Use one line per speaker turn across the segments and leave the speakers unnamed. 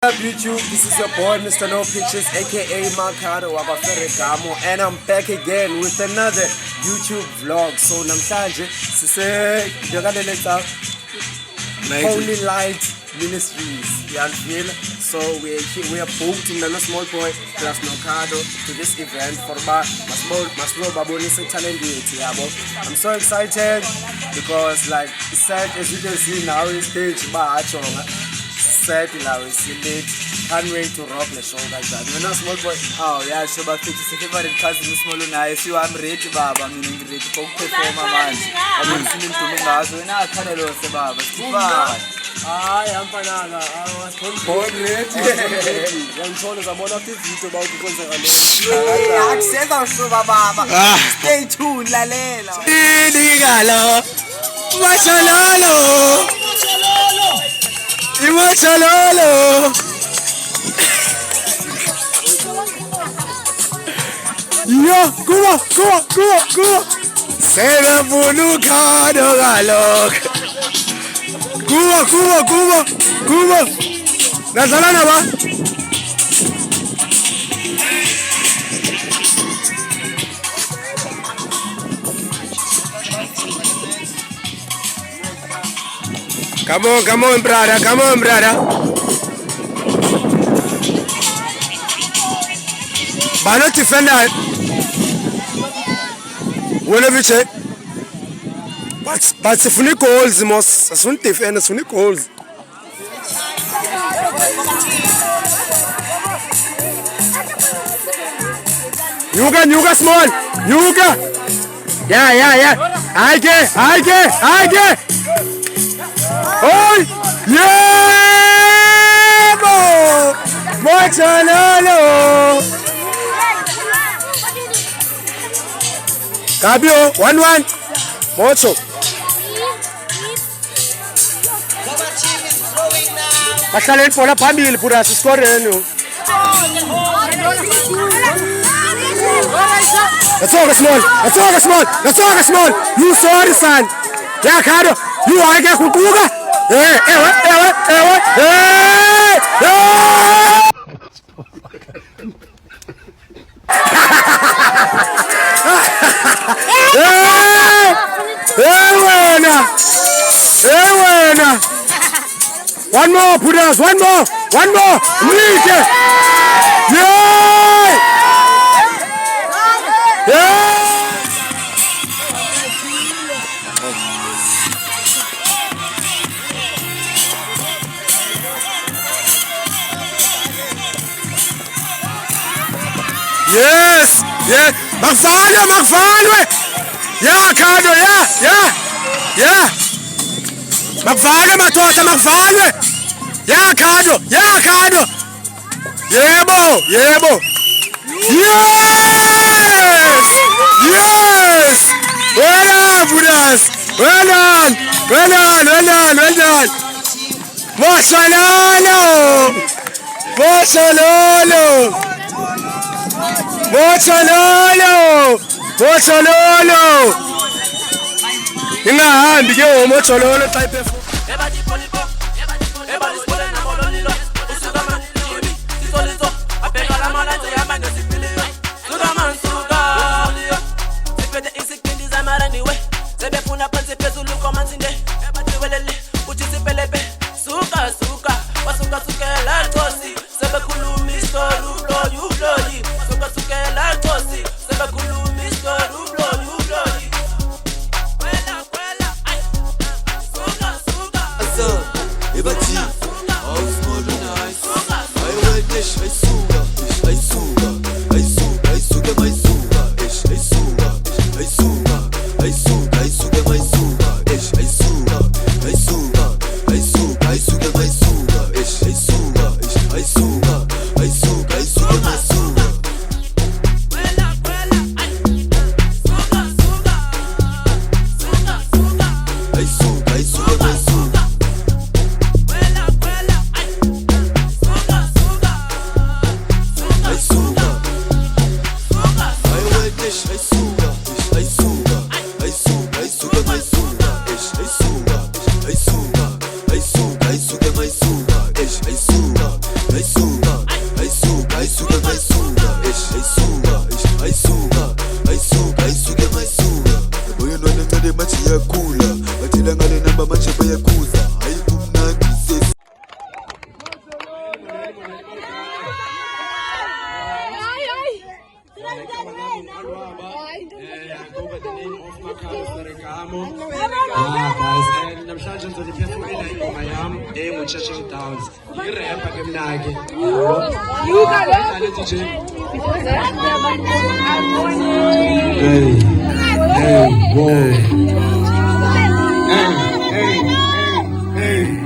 Up YouTube, this is your boy Mr. No Pictures aka Makado Wabaferegamo, and I'm back again with another YouTube vlog. So namhlanje sise ndakaletha Holy Light Ministries. Yandvile. So we are booked in the small boy plus Nokado to this event for masmo babonise talent yethu yabo. I'm so excited because like said, as you can see now is stage bahachonga. Set now is late. Can't wait to rock the show like that. When I small boy, oh yeah, so about 50 favorite cousin small na if you I'm ready baba, meaning ready to perform a man. I'm listening to me guys when I can't lo se baba. Ay, I'm banana. I was born ready. I'm told us I'm one of the video about the concert. Access our show baba. Stay tuned lalela. Digalo. Machalolo. Imachalolo. Yo, go. Sera Bulukado galok. Go. Nazalana ba? Come on, brother. Bano defender. Whenever check. But sifuni goals mos. Sifuni defender, sifuni goals. Yuga small. Yuga. Yeah. I get. Oh, yeah, Machalolo. Kabio, 1-1. Mocho. Machalolo for a pambil pura score. Let's talk small. You sorry, son. Yeah, Kado. You are get kukuga. Hey. One more, put us. One more. Leak it. Yeah. Yes. Makvalwe. Yeah, Kado, yeah. Makvalwe, matota, Makvalwe. Yeah, Kado. Yebo. Yes. Well done, Buddhas. Well done. Machalolo. Ingahambi ke Machalolo type of Churchill Downs. You rapper ke mina ke.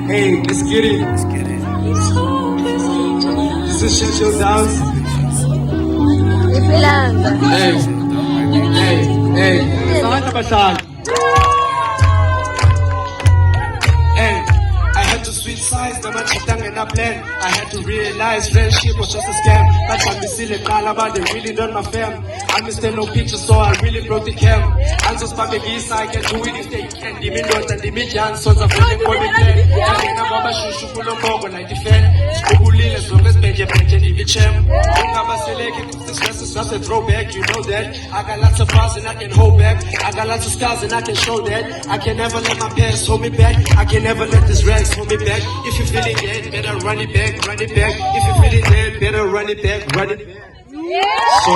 Hey, let's get it. This is Churchill Downs. Hey, Santa Bashar. The much tongue and I plan. I had to realize friendship was just a scam. That's why I'm silly about they really done my fam. I understand no picture, so I really broke the cam. I'm just back against I can do it if they can. The millions and the millions, sons of really for the plan. I think I'm about to pull a bubble like the fan. Spooky, as long as Benja in the champ. Don't have a select, this is just a throwback, you know that. I got lots of bars and I can hold back. I got lots of scars and I can show that. I can never let my past hold me back. I can never let this rags hold me back. If you're feeling dead, better run it back, run it back. If you're feeling dead, better run it back, run it back. So,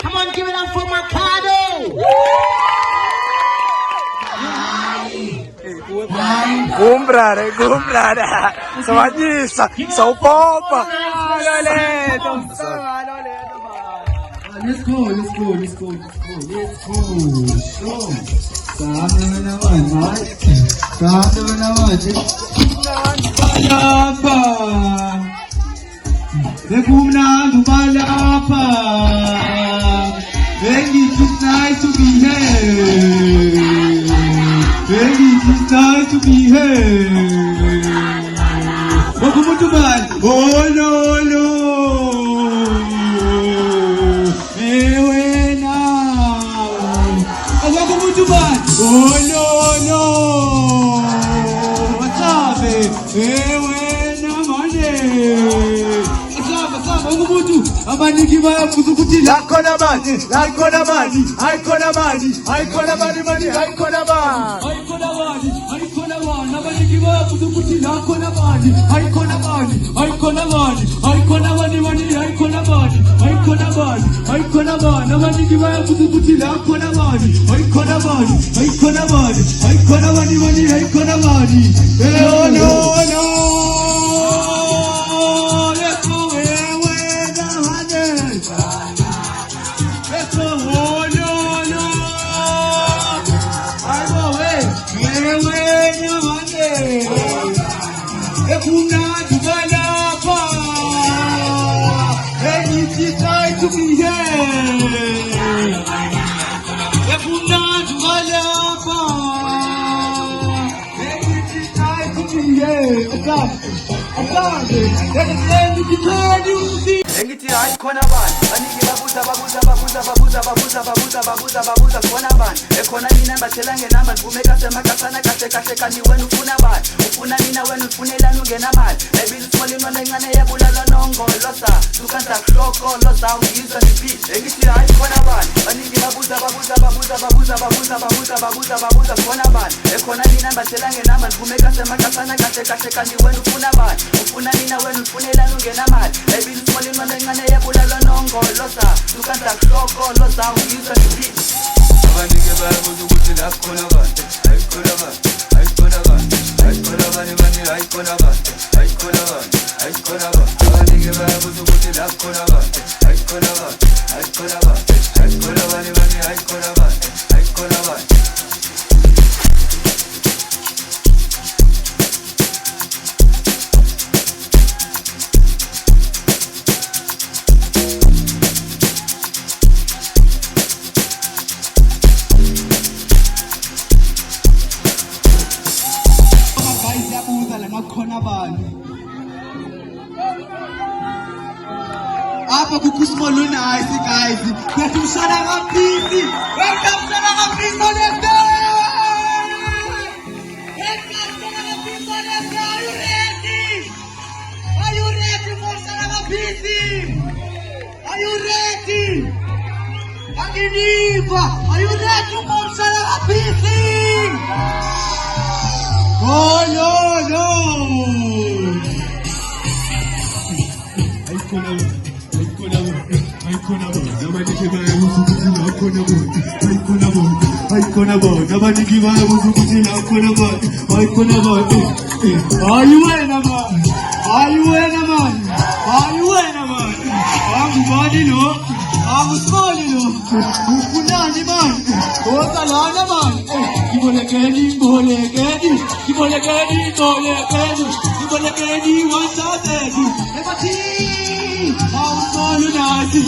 come on, give it up for Mercado.
Comprare. Savadissa, so popa.
Let's go. Sama naman, Mike. Sama naman. Lumalapa. Lumalapa. And it is nice to be here. Welcome to man. Oh no. Oh no! What's up, Amaniki baya kuzukuti lakona mani amaniki baya kuzukuti lakona mani amaniki baya kuzukuti lakona mani no to be
Engithi hayi khona bani banike babuza khona bani ekhona mina bathela ngenamba nivume kasemakasana kahle kanti wena ufuna bani ufuna mina wena ufunelani ungenamali ebili simolinwana encane yebulala nongolosa sukanta hlokolosa ungizwa niphi engithi hayi khona bani banike babuza khona bani ekhona mina bathela ngenamba nivume kasemakasana kahle kanti wena ufuna bani ufuna mina wena ufunelani ungenamali ebili simolinwana encane yebulala nongolosa sukanta hlokolosa ungizwa niphi abanike bayabuza ukuthi la khona bani ayikhona bani abanike bayabuza ukuthi la khona bani ayikhona bani
Apa kukusmolo nice guys. Welcome Sana Rapisi. Welcome Sana Rapisi on the day. Welcome Sana Rapisi on the day. Are you ready? Are you ready for Sana Rapisi? Are you ready? Aginiva. Are you ready for Sana Rapisi? Oh no. I couldn't
Nabaniki babuzu kuti nakona man. Aikona man. Are you in a man? Are you in a man? Are you in a man? I'm body no. I'm small no. Upunani man. Otalana man. Ibolekeni, bolekeni. Ibolekeni, bolekeni. Ibolekeni, wantabedi. Ebati. I'm small nasi.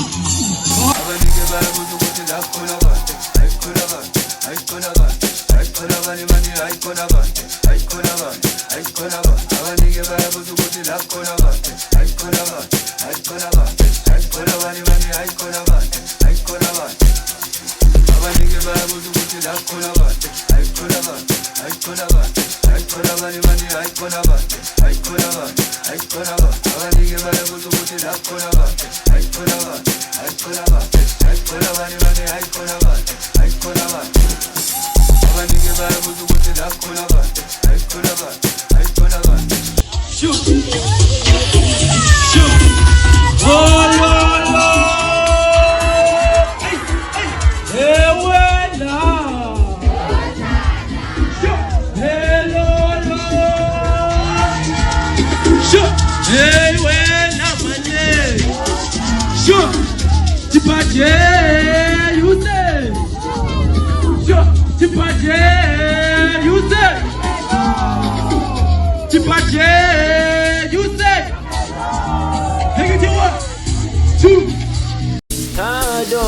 Nabaniki babuzu kuti nakona man. Aikona man. Aikona man. Aikona man. Aikona man. Aikona man. Aikona man. Nabaniki babuzu kuti nakona man. Aikona man. Aikona man. Aikona man. Aikona man. Aikona man. Nabaniki babuzu kuti nakona man. Aikona man. Aikona man. Aikona man. Aikona man. Aikona man. Aikona man. Nabaniki babuzu kuti nakona man. Aikona man. Aikona man. Aikona man. Aikona man. Aikona man. Nabaniki babuzu kuti nakona man. Aikona man. Aikona man. Shoot. Shoot. Oh, Lord, Lord. Hey, well, now. Shoot. Hey, Lord, Lord. Shoot. Hey, well, now, my name. Shoot. Tipaje, you say. Shoot. Tipaje, you say. Tipaje, you say. Take it to one, two.
Tado,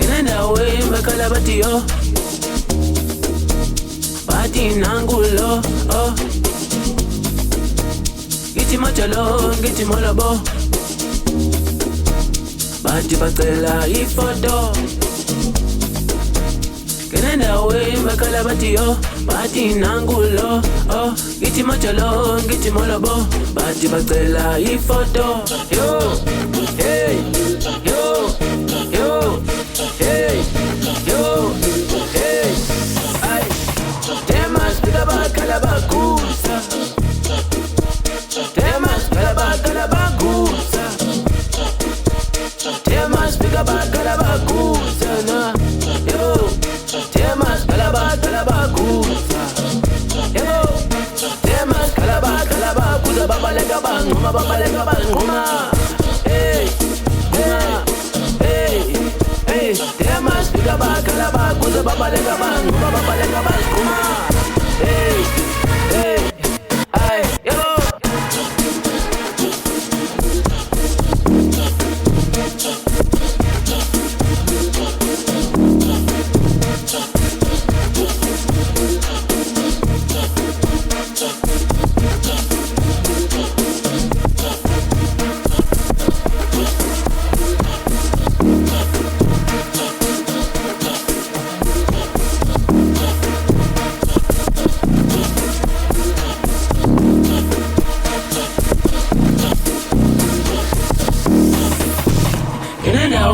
inaenda we mbakala batio, bati nangulo, oh. Giti machalo, giti molabo, bati bakela ifoto. Inaenda we mbakala batio, bati nangulo, oh. Giti machalo, giti molabo, bati bakela ifoto. Yo, hey, yo, yo, hey, yo, hey, ay. Temas kalabakusa. Temas kalabakusa. Temas kalabakusa na. Yo, temas kalabakusa. Yo, temas kalabakusa. Babalega banguma, babalega banguma. Hey, hey, hey. Temas kalabakusa. Babalega banguma, babalega banguma. Hey, hey, ay, yo.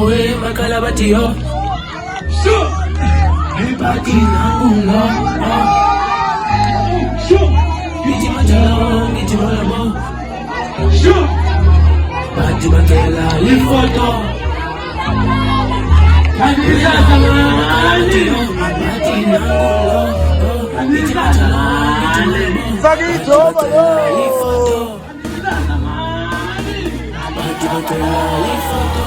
We makalabatio, shoot. Everybody nangulo, shoot. Giti machalo, giti molabo, shoot. Bati bakela ifoto. Bati nangulo, giti machalo, giti molabo, ifoto. Bati bakela ifoto.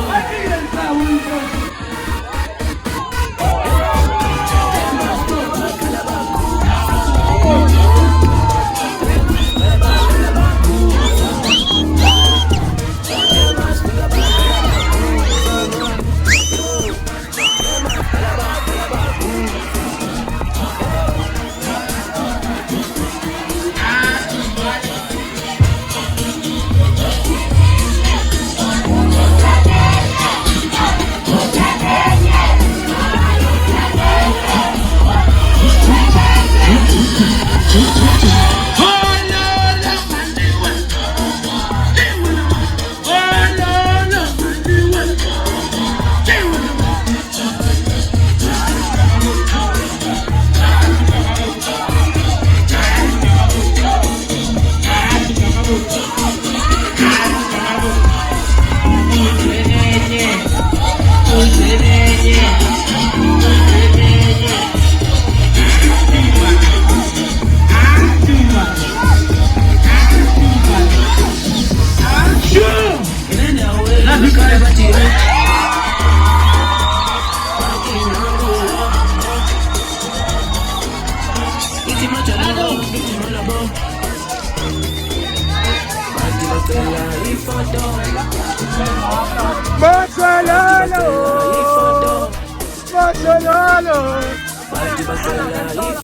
bacela ifoto.
Barcelona, Barcelona.
Bathi bacela ifoto.